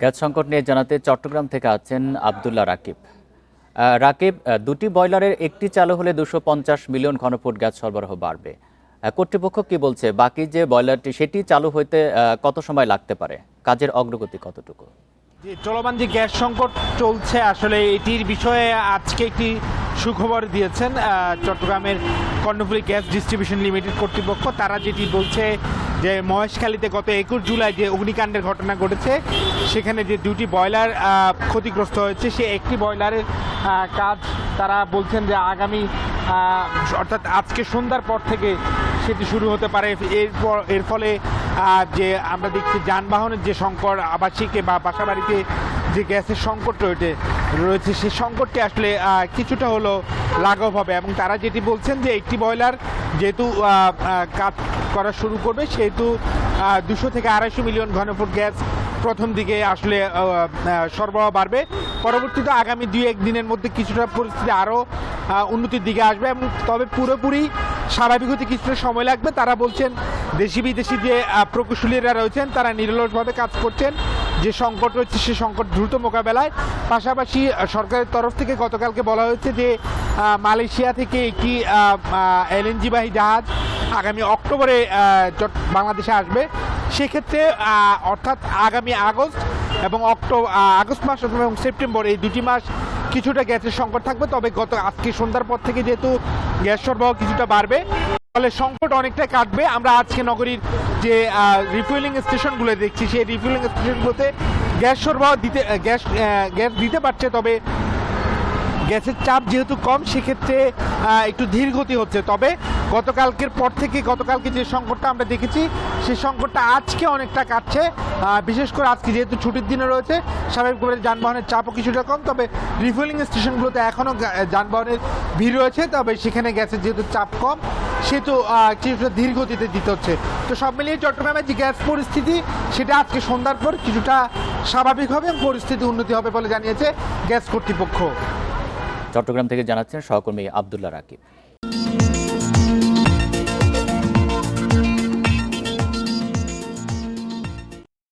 Gas সংকট নিয়ে জানাতে চট্টগ্রাম থেকে আছেন আব্দুল্লাহ রাকিব। রাকিব, দুটি বয়লারের একটি চালু হলে 250 মিলিয়ন ঘনফুট গ্যাস সরবরাহ বাড়বে। কর্তৃপক্ষ কি বলছে, বাকি যে বয়লারটি সেটি চালু হইতে কত সময় লাগতে পারে? কাজের অগ্রগতি কতটুকু? যে চলমান যে গ্যাস সংকট চলছে, আসলে এটির বিষয়ে আজকে একটি সুখবর দিয়েছেন চট্টগ্রামের কর্ণফুলী গ্যাস ডিস্ট্রিবিউশন লিমিটেড কর্তৃপক্ষ। তারা যেটি বলছে যে মহেশখালীতে গত 21 জুলাই যে অগ্নিকাণ্ডের ঘটনা ঘটেছে, সেখানে যে দুটি বয়লার ক্ষতিগ্রস্ত হয়েছে, সে একটি বয়লারের কাজ তারা বলছেন যে আগামী অর্থাৎ আজকে সন্ধ্যার পর থেকে সেটি শুরু হতে পারে। এর ফলে যে আমরা দেখছি যানবাহনের যে সংকট, আবাসিকে বা বাসাবাড়িতে যে গ্যাসের সংকট রয়েছে সেই সংকটটি আসলে কিছুটা হলো লাঘব হবে। এবং তারা যেটি বলছেন যে একটি বয়লার যেহেতু কাজ করা শুরু করবে, সেহেতু 200 থেকে 250 মিলিয়ন ঘনফুট গ্যাস প্রথম দিকে আসলে সরবরাহ বাড়বে। পরবর্তীতে আগামী 2-1 দিনের মধ্যে কিছুটা পরিস্থিতি আরও উন্নতির দিকে আসবে, এবং তবে পুরোপুরি স্বাভাবিক হতে কিছুটা সময় লাগবে। তারা বলছেন দেশি বিদেশি যে প্রকৌশলীরা রয়েছেন তারা নিরলসভাবে কাজ করছেন যে সংকট রয়েছে সে সংকট দ্রুত মোকাবেলায়। পাশাপাশি সরকারের তরফ থেকে গতকালকে বলা হয়েছে যে মালয়েশিয়া থেকে একটি এলএনজিবাহী জাহাজ আগামী অক্টোবরে বাংলাদেশে আসবে। সেক্ষেত্রে অর্থাৎ আগামী আগস্ট মাস এবং সেপ্টেম্বর, এই দুটি মাস কিছুটা গ্যাসের সংকট থাকবে। তবে আজকে সন্ধ্যার পর থেকে যেহেতু গ্যাস সরবরাহ কিছুটা বাড়বে, ফলে সংকট অনেকটাই কাটবে। আমরা আজকে নগরীর যে রিফুয়েলিং স্টেশনগুলো দেখছি, সেই রিফুয়েলিং স্টেশনগুলোতে গ্যাস সরবরাহ গ্যাস দিতে পারছে, তবে গ্যাসের চাপ যেহেতু কম, সেক্ষেত্রে একটু ধীর গতি হচ্ছে। তবে গতকালকে যে সংকটটা আমরা দেখেছি, সেই সংকটটা আজকে অনেকটা কাটছে। বিশেষ করে আজকে যেহেতু ছুটির দিনে রয়েছে, স্বাভাবিকভাবে যানবাহনের চাপও কিছুটা কম। তবে রিফুয়েলিং স্টেশনগুলোতে এখনও যানবাহনের ভিড় রয়েছে, তবে সেখানে গ্যাসের যেহেতু চাপ কম, সেহেতু কিছুটা ধীর গতিতে দিতে হচ্ছে। তো সব মিলিয়ে চট্টগ্রামের যে গ্যাস পরিস্থিতি, সেটা আজকে সন্ধ্যার পর কিছুটা স্বাভাবিক হবে এবং পরিস্থিতি উন্নতি হবে বলে জানিয়েছে গ্যাস কর্তৃপক্ষ। চট্টগ্রাম থেকে জানাচ্ছেন সহকর্মী আব্দুল্লাহ রাকিব।